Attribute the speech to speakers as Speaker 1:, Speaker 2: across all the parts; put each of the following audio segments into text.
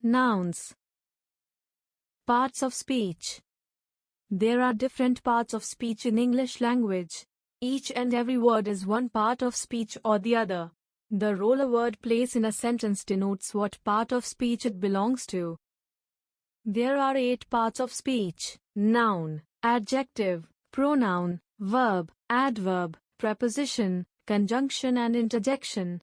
Speaker 1: Nouns. Parts of speech. There are different parts of speech in English language. Each and every word is one part of speech or the other. The role a word plays in a sentence denotes what part of speech it belongs to. There are 8 parts of speech: noun, adjective, pronoun, verb, adverb, preposition, conjunction and interjection.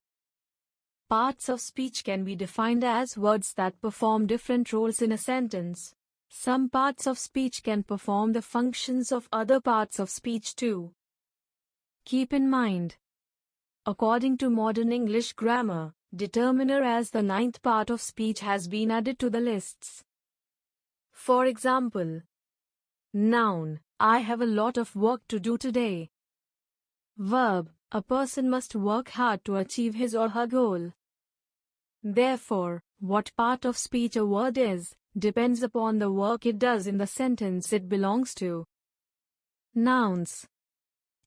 Speaker 1: Parts of speech can be defined as words that perform different roles in a sentence. Some parts of speech can perform the functions of other parts of speech too. Keep in mind, according to modern English grammar, determiner as the 9th part of speech has been added to the lists. For example, noun, I have a lot of work to do today. Verb, a person must work hard to achieve his or her goal. Therefore, what part of speech a word is, depends upon the work it does in the sentence it belongs to. Nouns.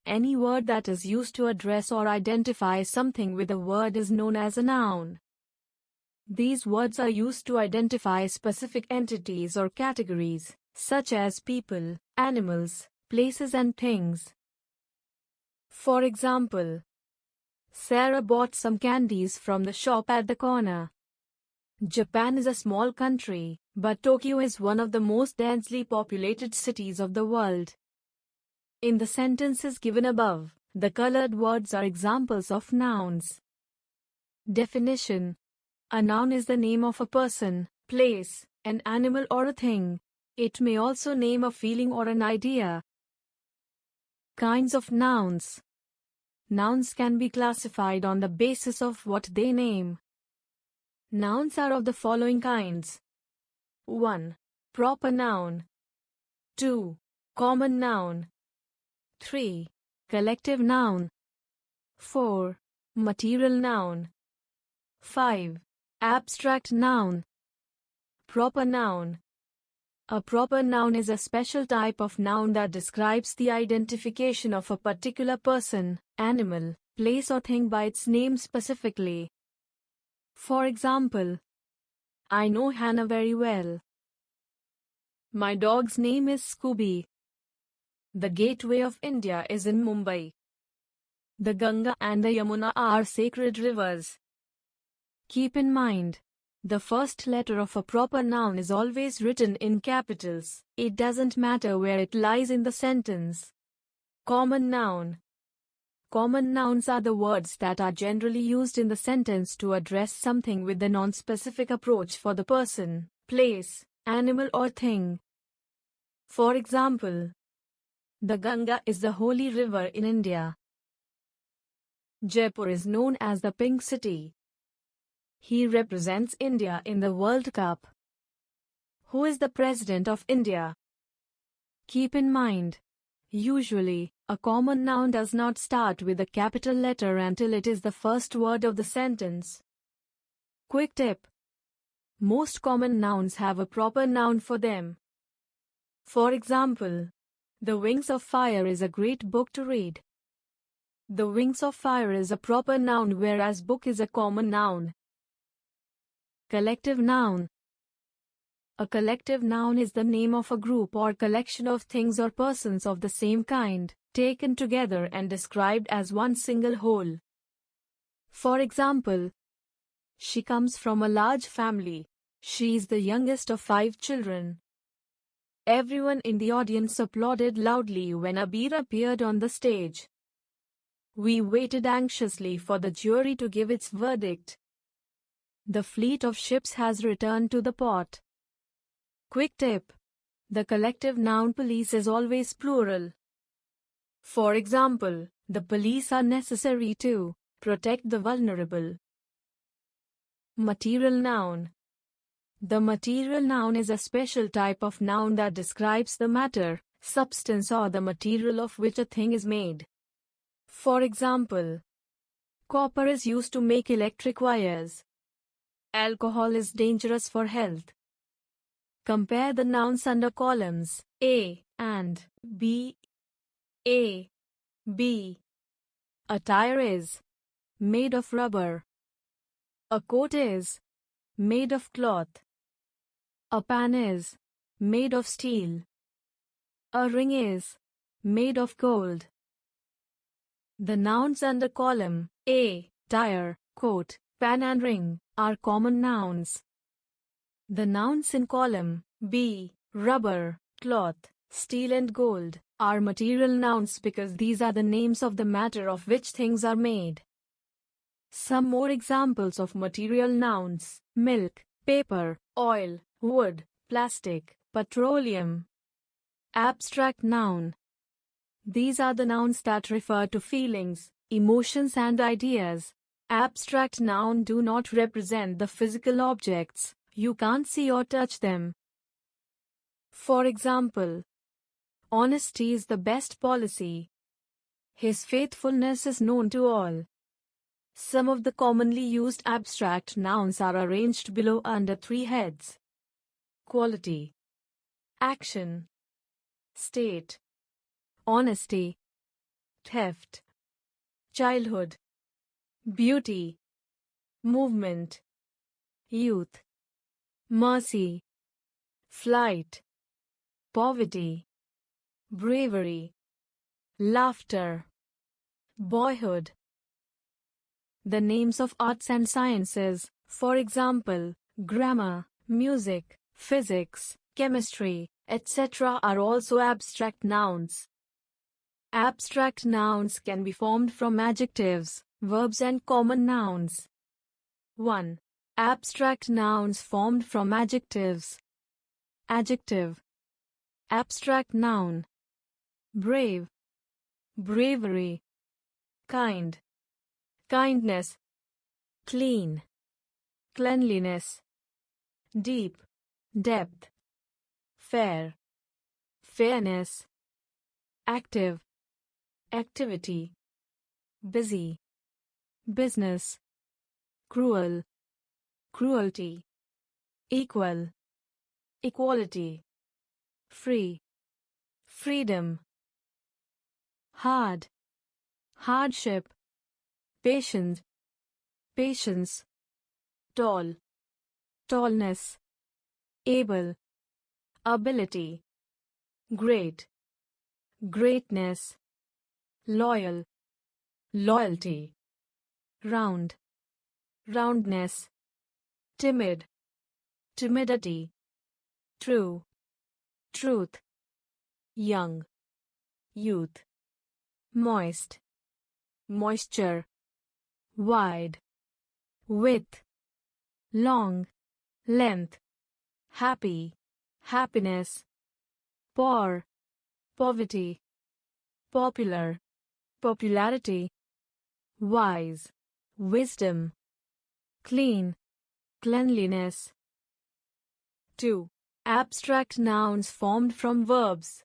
Speaker 1: Any word that is used to address or identify something with a word is known as a noun. These words are used to identify specific entities or categories, such as people, animals, places and things. For example, Sarah bought some candies from the shop at the corner. Japan is a small country, but Tokyo is one of the most densely populated cities of the world. In the sentences given above, the colored words are examples of nouns. Definition: a noun is the name of a person, place, an animal or a thing. It may also name a feeling or an idea. Kinds of nouns. Nouns can be classified on the basis of what they name. Nouns are of the following kinds. 1. Proper noun. 2. Common noun. 3. Collective noun. 4. Material noun. 5. Abstract noun. Proper noun. A proper noun is a special type of noun that describes the identification of a particular person, animal, place or thing by its name specifically. For example, I know Hannah very well. My dog's name is Scooby. The gateway of India is in Mumbai. The Ganga and the Yamuna are sacred rivers. Keep in mind, the first letter of a proper noun is always written in capitals. It doesn't matter where it lies in the sentence. Common noun. Common nouns are the words that are generally used in the sentence to address something with the non-specific approach for the person, place, animal or thing. For example, the Ganga is the holy river in India. Jaipur is known as the Pink City. He represents India in the World Cup. Who is the President of India? Keep in mind, usually, a common noun does not start with a capital letter until it is the first word of the sentence. Quick tip: most common nouns have a proper noun for them. For example, The Wings of Fire is a great book to read. The Wings of Fire is a proper noun whereas book is a common noun. Collective noun. A collective noun is the name of a group or collection of things or persons of the same kind, taken together and described as one single whole. For example, she comes from a large family. She is the youngest of 5 children. Everyone in the audience applauded loudly when Abir appeared on the stage. We waited anxiously for the jury to give its verdict. The fleet of ships has returned to the port. Quick tip: the collective noun police is always plural. For example, the police are necessary to protect the vulnerable. Material noun. The material noun is a special type of noun that describes the matter, substance or the material of which a thing is made. For example, copper is used to make electric wires. Alcohol is dangerous for health. Compare the nouns under columns A and B. A. B. A tire is made of rubber. A coat is made of cloth. A pan is made of steel. A ring is made of gold. The nouns under column A, tire, coat, pan and ring, are common nouns. The nouns in column B, rubber, cloth, steel and gold, are material nouns because these are the names of the matter of which things are made. Some more examples of material nouns: milk, paper, oil, wood, plastic, petroleum. Abstract noun. These are the nouns that refer to feelings, emotions and ideas. Abstract nouns do not represent the physical objects. You can't see or touch them. For example, honesty is the best policy. His faithfulness is known to all. Some of the commonly used abstract nouns are arranged below under three heads: quality, action, state, honesty, theft, childhood, beauty, movement, youth, mercy, flight, poverty, bravery, laughter, boyhood. The names of arts and sciences, for example, grammar, music, physics, chemistry, etc., are also abstract nouns. Abstract nouns can be formed from adjectives, verbs and common nouns. 1. Abstract nouns formed from adjectives. Adjective. Abstract noun: brave, bravery, kind, kindness, clean, cleanliness, deep, depth, fair, fairness, active, activity, busy, business, cruel, cruelty, equal, equality, free, freedom, hard, hardship, patient, patience, tall, tallness, able, ability, great, greatness, loyal, loyalty, round, roundness, timid, timidity, true, truth, young, youth, moist, moisture, wide, width, long, length, happy, happiness, poor, poverty, popular, popularity, wise, wisdom, clean, cleanliness. 2. Abstract nouns formed from verbs.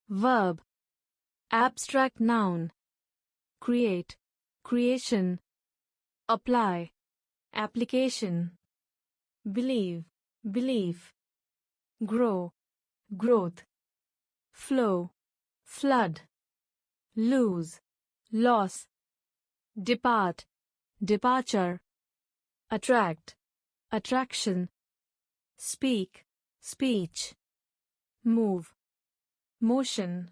Speaker 1: Verb. Abstract noun: create, creation, apply, application, believe, belief, grow, growth, flow, flood, lose, loss, depart, departure, attract, attraction, speak, speech, move, motion,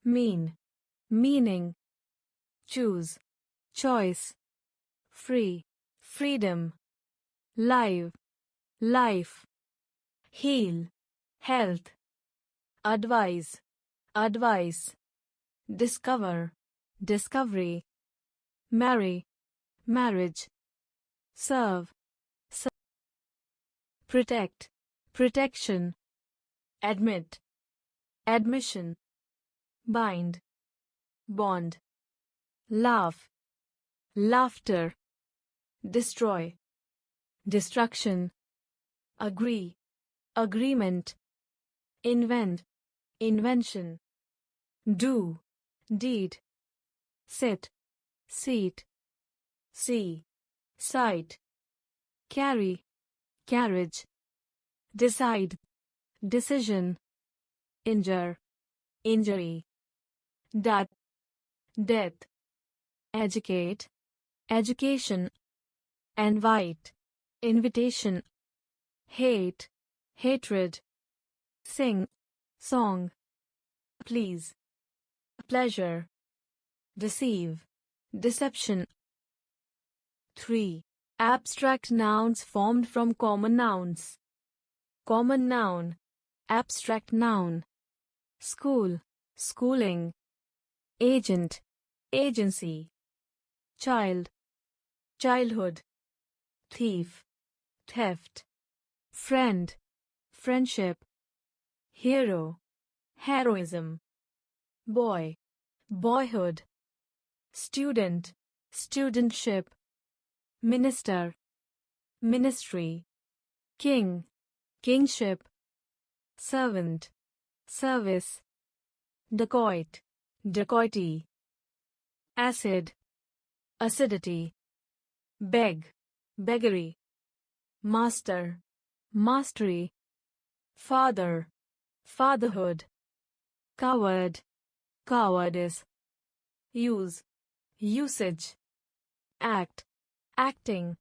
Speaker 1: mean, meaning, choose, choice, free, freedom, live, life, heal, health, advise, advice, discover, discovery, marry, marriage, serve, protect, protection, admit, admission, bind, bond, laugh, laughter, destroy, destruction, agree, agreement, invent, invention, do, deed, sit, seat, see, sight, carry, carriage, decide, decision, injure, injury, death, death, educate, education, invite, invitation, hate, hatred, sing, song, please, pleasure, deceive, deception. 3. Abstract nouns formed from common nouns. Common noun, abstract noun. School, schooling. Agent, agency. Child, childhood. Thief, theft. Friend, friendship. Hero, heroism. Boy, boyhood. Student, studentship. Minister, ministry. King, kingship. Servant, service. Dacoit, dacoity. Acid, acidity. Beg, beggary. Master, mastery. Father, fatherhood. Coward, cowardice. Use, usage. Act, acting.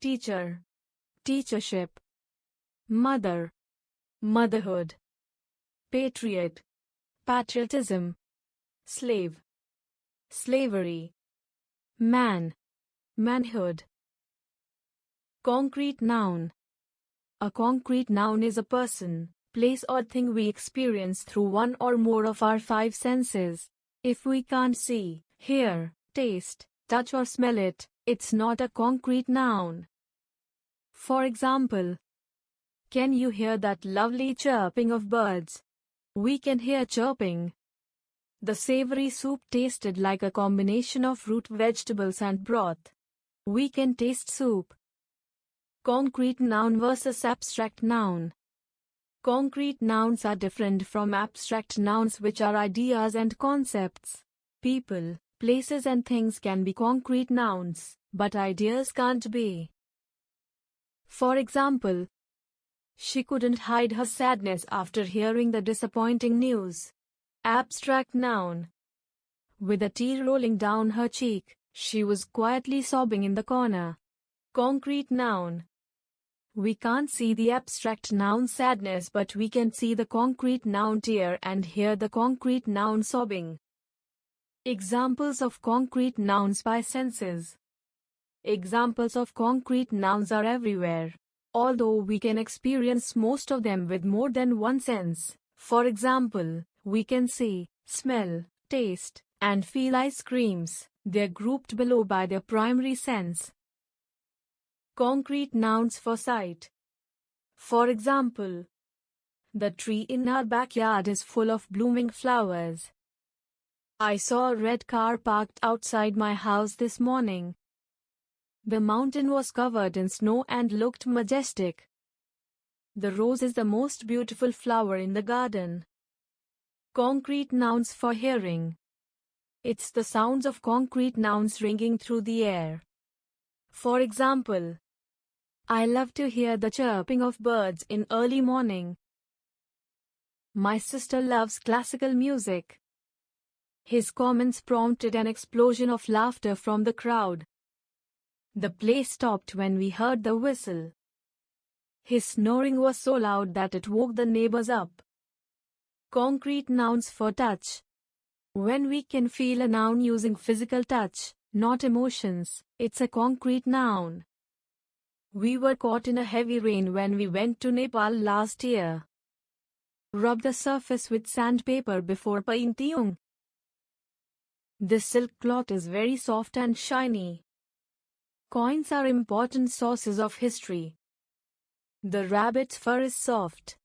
Speaker 1: Teacher, teachership. Mother, motherhood. Patriot, patriotism. Slave, slavery. Man, manhood. Concrete noun. A concrete noun is a person, place or thing we experience through one or more of our five senses. If we can't see, hear, taste, touch or smell it, it's not a concrete noun. For example, can you hear that lovely chirping of birds? We can hear chirping. The savory soup tasted like a combination of root vegetables and broth. We can taste soup. Concrete noun versus abstract noun. Concrete nouns are different from abstract nouns, which are ideas and concepts. People, places and things can be concrete nouns, but ideas can't be. For example, she couldn't hide her sadness after hearing the disappointing news. Abstract noun. With a tear rolling down her cheek, she was quietly sobbing in the corner. Concrete noun. We can't see the abstract noun sadness, but we can see the concrete noun tear and hear the concrete noun sobbing. Examples of concrete nouns by senses. Examples of concrete nouns are everywhere, although we can experience most of them with more than one sense. For example, we can see, smell, taste, and feel ice creams. They're grouped below by their primary sense. Concrete nouns for sight. For example, the tree in our backyard is full of blooming flowers. I saw a red car parked outside my house this morning. The mountain was covered in snow and looked majestic. The rose is the most beautiful flower in the garden. Concrete nouns for hearing. It's the sounds of concrete nouns ringing through the air. For example, I love to hear the chirping of birds in early morning. My sister loves classical music. His comments prompted an explosion of laughter from the crowd. The play stopped when we heard the whistle. His snoring was so loud that it woke the neighbors up. Concrete nouns for touch. When we can feel a noun using physical touch, not emotions, it's a concrete noun. We were caught in a heavy rain when we went to Nepal last year. Rub the surface with sandpaper before painting. This silk cloth is very soft and shiny. Coins are important sources of history. The rabbit's fur is soft.